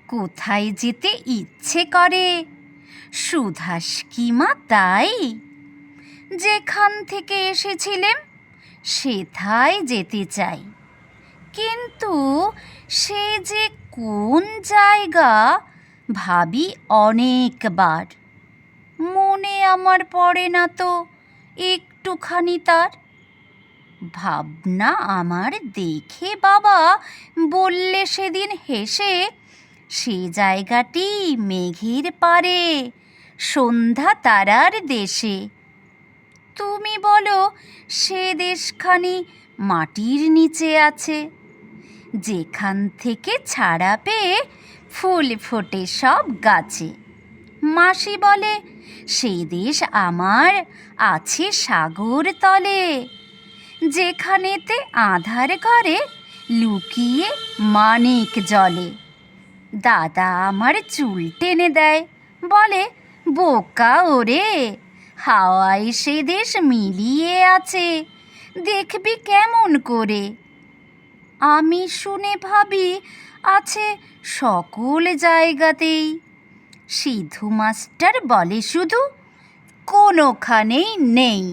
কোথায় যেতে ইচ্ছে করে, সুধা স্কিমা তাই। যেখান থেকে এসেছিলেম সেথায় যেতে চাই, কিন্তু সে যে কোন জায়গা ভাবি অনেকবার, মনে আমার পড়ে না তো একটুখানি তার। ভাবনা আমার দেখে বাবা বললে সেদিন হেসে, সে জায়গাটি মেঘের পারে, সন্ধ্যা তারার দেশে। তুমি বলো সে দেশখানি মাটির নিচে আছে, যেখান থেকে ছাড়া পেয়ে ফুল ফোটে সব গাছে। মাসি বলে সে দেশ আমার আছে সাগর তলে, যেখানেতে আধার ঘরে লুকিয়ে মানিক জলে। দাদা আমার চুল টেনে দেয়, বলে বোকা ওরে, হাওয়ায় সে দেশ মিলিয়ে আছে, দেখবি কেমন করে। আমি শুনে ভাবি আছে সকল জায়গাতেই। সিধু মাস্টার বলে শুধু কোনোখানেই নেই।